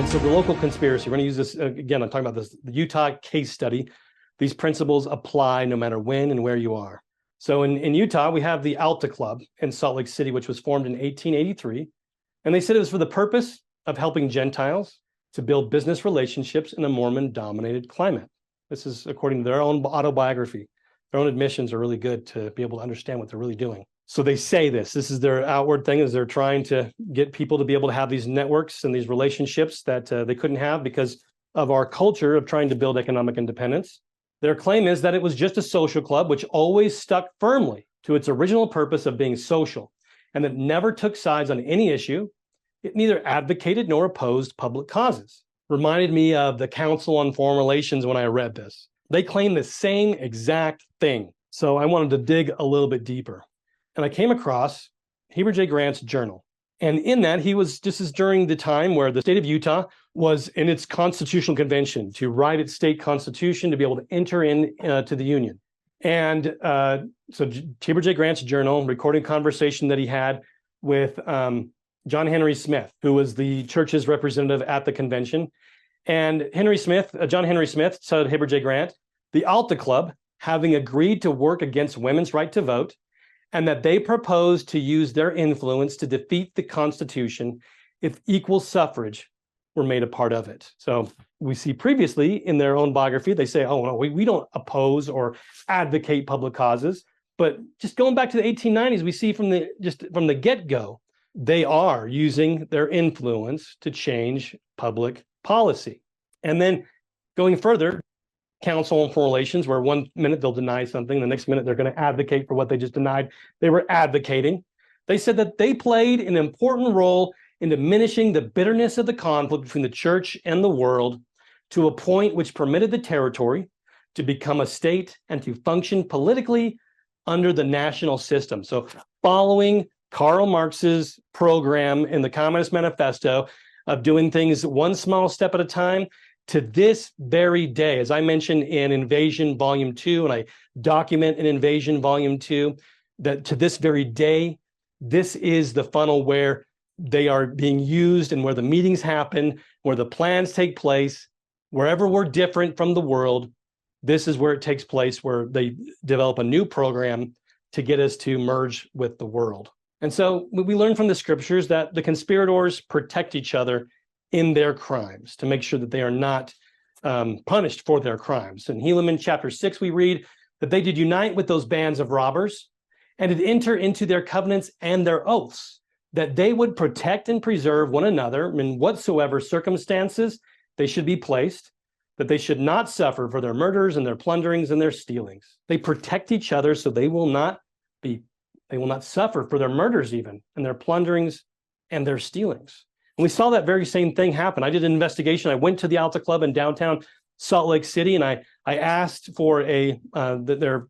So the local conspiracy, we're going to use this, again, I'm talking about this, the Utah case study. These principles apply no matter when and where you are. So in Utah, we have the Alta Club in Salt Lake City, which was formed in 1883. And they said it was for the purpose of helping Gentiles to build business relationships in a Mormon-dominated climate. This is according to their own autobiography. Their own admissions are really good to be able to understand what they're really doing. So they say this is their outward thing, is they're trying to get people to be able to have these networks and these relationships that they couldn't have because of our culture of trying to build economic independence. Their claim is that it was just a social club, which always stuck firmly to its original purpose of being social, and that never took sides on any issue. It neither advocated nor opposed public causes. Reminded me of the Council on Foreign Relations when I read this. They claim the same exact thing. So I wanted to dig a little bit deeper. And I came across Heber J. Grant's journal. And in that, this is during the time where the state of Utah was in its constitutional convention to write its state constitution to be able to enter in to the union. And so Heber J. Grant's journal, recording conversation that he had with John Henry Smith, who was the church's representative at the convention. And John Henry Smith told Heber J. Grant, the Alta Club, having agreed to work against women's right to vote, and that they proposed to use their influence to defeat the Constitution if equal suffrage were made a part of it. So we see previously in their own biography, they say, oh, no, we don't oppose or advocate public causes. But just going back to the 1890s, we see from the get-go, they are using their influence to change public policy. And then going further, Council on Foreign Relations, where one minute they'll deny something, the next minute they're going to advocate for what they just denied they were advocating. They said that they played an important role in diminishing the bitterness of the conflict between the church and the world to a point which permitted the territory to become a state and to function politically under the national system. So following Karl Marx's program in the Communist Manifesto of doing things one small step at a time, to this very day, as I mentioned in Invasion Volume 2, and I document in Invasion Volume 2, that to this very day, this is the funnel where they are being used and where the meetings happen, where the plans take place, wherever we're different from the world, this is where it takes place, where they develop a new program to get us to merge with the world. And so we learn from the scriptures that the conspirators protect each other in their crimes to make sure that they are not punished for their crimes. In Helaman chapter 6, we read that they did unite with those bands of robbers and did enter into their covenants and their oaths, that they would protect and preserve one another in whatsoever circumstances they should be placed, that they should not suffer for their murders and their plunderings and their stealings. They protect each other so they will not suffer for their murders even, and their plunderings and their stealings. And we saw that very same thing happen. I did an investigation. I went to the Alta Club in downtown Salt Lake City, and I asked for their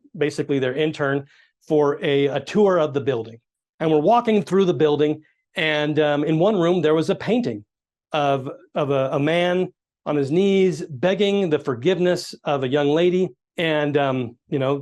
intern for a tour of the building. And we're walking through the building, and in one room there was a painting of a man on his knees begging the forgiveness of a young lady, and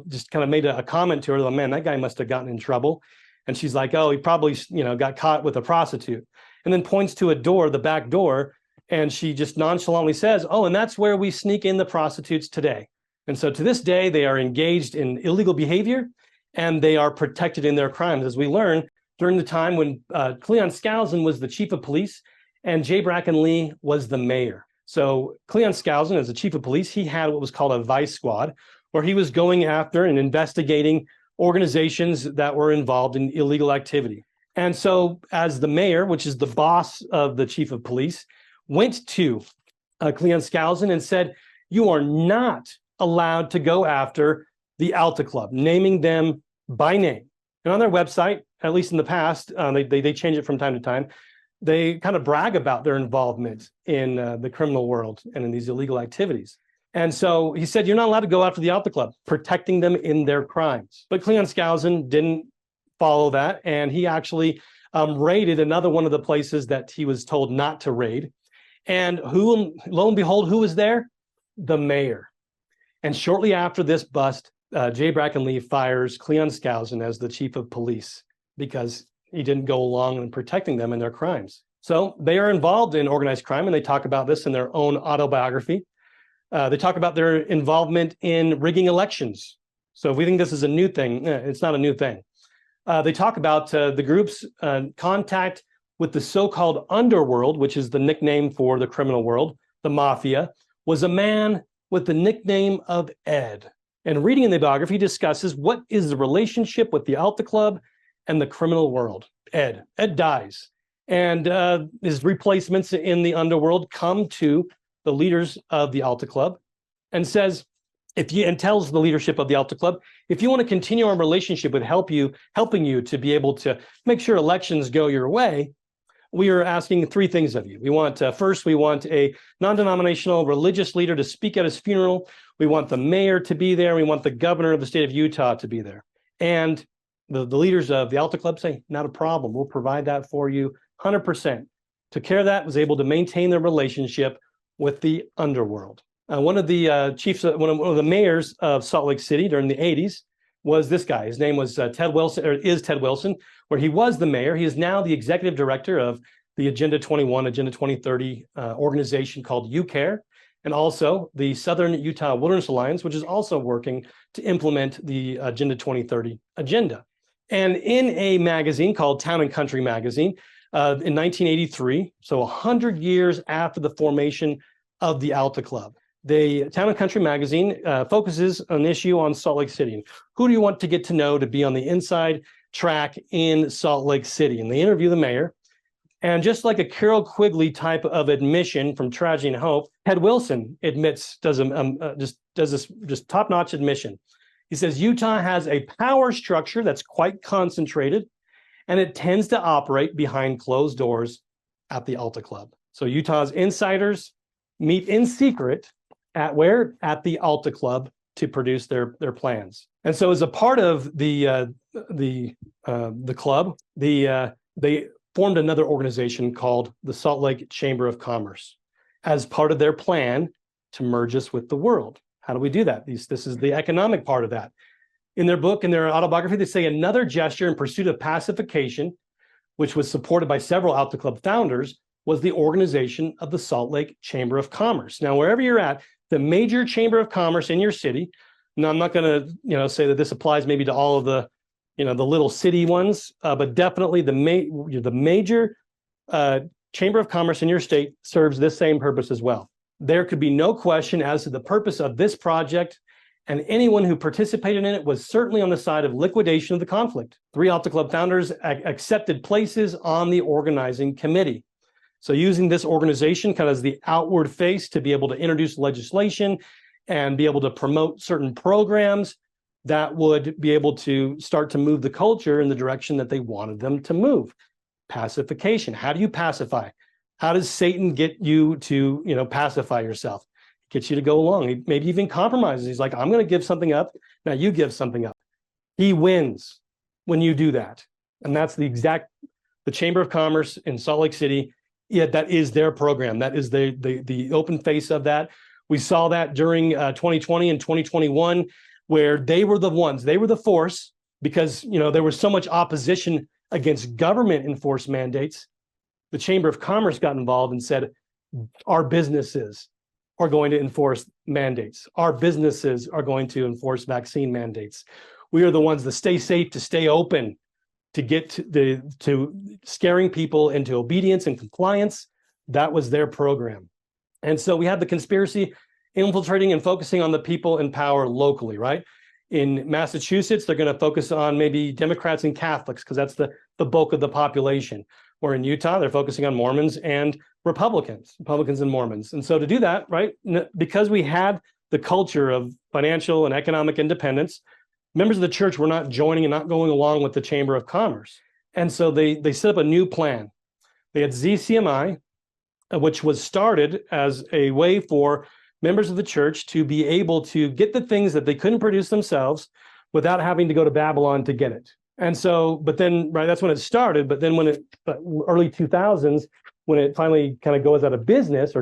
just kind of made a comment to her, oh, man, that guy must have gotten in trouble. And she's like, oh, he probably got caught with a prostitute. And then points to a door, the back door, and she just nonchalantly says, oh, and that's where we sneak in the prostitutes today. And so to this day, they are engaged in illegal behavior, and they are protected in their crimes, as we learn during the time when Cleon Skousen was the chief of police and J. Bracken Lee was the mayor. So Cleon Skousen, as the chief of police, he had what was called a vice squad, where he was going after and investigating organizations that were involved in illegal activity. And so as the mayor, which is the boss of the chief of police, went to Cleon Skousen and said, you are not allowed to go after the Alta Club, naming them by name. And on their website, at least in the past, they change it from time to time, they kind of brag about their involvement in the criminal world and in these illegal activities. And so he said, you're not allowed to go after the Alta Club, protecting them in their crimes. But Cleon Skousen didn't follow that, and he actually raided another one of the places that he was told not to raid. And lo and behold, who was there? The mayor. And shortly after this bust, J. Bracken Lee fires Cleon Skousen as the chief of police because he didn't go along in protecting them in their crimes. So they are involved in organized crime, and they talk about this in their own autobiography. They talk about their involvement in rigging elections. So if we think this is a new thing, it's not a new thing. They talk about the group's contact with the so-called underworld, which is the nickname for the criminal world, the mafia, was a man with the nickname of Ed. And reading in the biography discusses what is the relationship with the Alta Club and the criminal world. Ed dies. And his replacements in the underworld come to the leaders of the Alta Club and says, and tells the leadership of the Alta Club, if you want to continue our relationship with helping you to be able to make sure elections go your way, we are asking three things of you. We want, first, we want a non-denominational religious leader to speak at his funeral. We want the mayor to be there. We want the governor of the state of Utah to be there. And the leaders of the Alta Club say, not a problem. We'll provide that for you 100%. Took care of that, was able to maintain their relationship with the underworld. One of the chiefs, one of the mayors of Salt Lake City during the 80s was this guy. His name was Ted Wilson, or is Ted Wilson, where he was the mayor. He is now the executive director of the Agenda 21, Agenda 2030 organization called UCARE, and also the Southern Utah Wilderness Alliance, which is also working to implement the Agenda 2030 agenda. And in a magazine called Town and Country Magazine, in 1983, so 100 years after the formation of the Alta Club, the Town and Country Magazine focuses on an issue on Salt Lake City. Who do you want to get to know to be on the inside track in Salt Lake City? And they interview the mayor. And just like a Carol Quigley type of admission from Tragedy and Hope, Ted Wilson admits, does this top-notch admission. He says, Utah has a power structure that's quite concentrated, and it tends to operate behind closed doors at the Alta Club. So Utah's insiders meet in secret at where? At the Alta Club to produce their plans. And so as a part of the club, they formed another organization called the Salt Lake Chamber of Commerce as part of their plan to merge us with the world. How do we do that? This is the economic part of that. In their book, in their autobiography, they say another gesture in pursuit of pacification, which was supported by several Alta Club founders, was the organization of the Salt Lake Chamber of Commerce. Now, wherever you're at, the major chamber of commerce in your city, now I'm not going to say that this applies maybe to all of the the little city ones, but definitely the major chamber of commerce in your state serves this same purpose as well. There could be no question as to the purpose of this project, and anyone who participated in it was certainly on the side of liquidation of the conflict. 3 Alta Club founders accepted places on the organizing committee. So using this organization kind of as the outward face to be able to introduce legislation and be able to promote certain programs that would be able to start to move the culture in the direction that they wanted them to move. Pacification. How do you pacify? How does Satan get you to, pacify yourself? Gets you to go along. He maybe even compromises. He's like, I'm going to give something up. Now you give something up. He wins when you do that. And that's the Chamber of Commerce in Salt Lake City. Yeah, that is their program. That is the open face of that. We saw that during 2020 and 2021, where they were the force, because there was so much opposition against government enforced mandates. The Chamber of Commerce got involved and said, our businesses are going to enforce mandates. Our businesses are going to enforce vaccine mandates. We are the ones that stay safe, to stay open, to get to scaring people into obedience and compliance. That was their program. And so we had the conspiracy infiltrating and focusing on the people in power locally, right? In Massachusetts, they're going to focus on maybe Democrats and Catholics because that's the bulk of the population. Or in Utah, they're focusing on Mormons and Republicans and Mormons. And so to do that, right, because we had the culture of financial and economic independence, members of the church were not joining and not going along with the Chamber of Commerce. And so they set up a new plan. They had ZCMI, which was started as a way for members of the church to be able to get the things that they couldn't produce themselves without having to go to Babylon to get it. And so, but then, right, that's when it started. But then early 2000s, when it finally kind of goes out of business,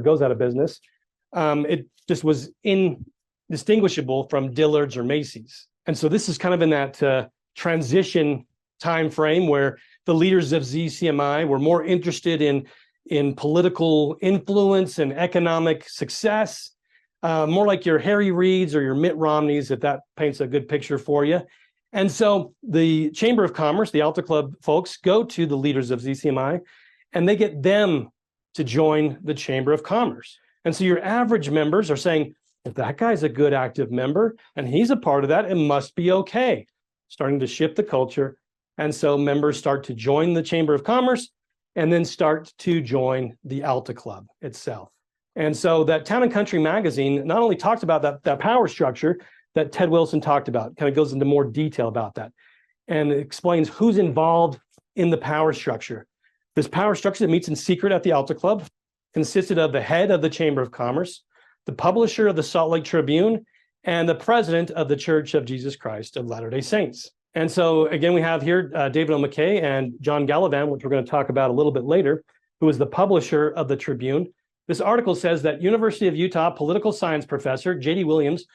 it just was indistinguishable from Dillard's or Macy's. And so this is kind of in that transition time frame where the leaders of ZCMI were more interested in in political influence and economic success, more like your Harry Reids or your Mitt Romneys, if that paints a good picture for you. And so the Chamber of Commerce, the Alta Club folks, go to the leaders of ZCMI, and they get them to join the Chamber of Commerce. And so your average members are saying, if that guy's a good active member and he's a part of that, it must be okay. Starting to shift the culture. And so members start to join the Chamber of Commerce and then start to join the Alta Club itself. And so that Town and Country magazine not only talks about that power structure that Ted Wilson talked about, kind of goes into more detail about that, and it explains who's involved in the power structure. This power structure that meets in secret at the Alta Club consisted of the head of the Chamber of Commerce, the publisher of the Salt Lake Tribune, and the president of the Church of Jesus Christ of Latter-day Saints. And so again, we have here David O. McKay and John Gallivan, which we're going to talk about a little bit later, who is the publisher of the Tribune. This article says that University of Utah political science professor J.D. Williams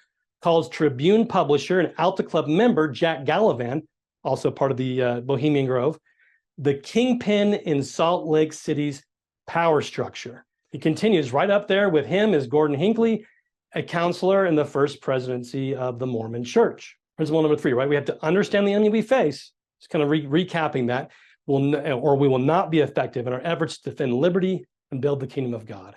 calls Tribune publisher and Alta Club member Jack Gallivan, also part of the Bohemian Grove, the kingpin in Salt Lake City's power structure. He continues, right up there with him is Gordon Hinckley, a counselor in the first presidency of the Mormon Church. Principle number 3, right? We have to understand the enemy we face. Just kind of recapping that, we will not be effective in our efforts to defend liberty and build the kingdom of God.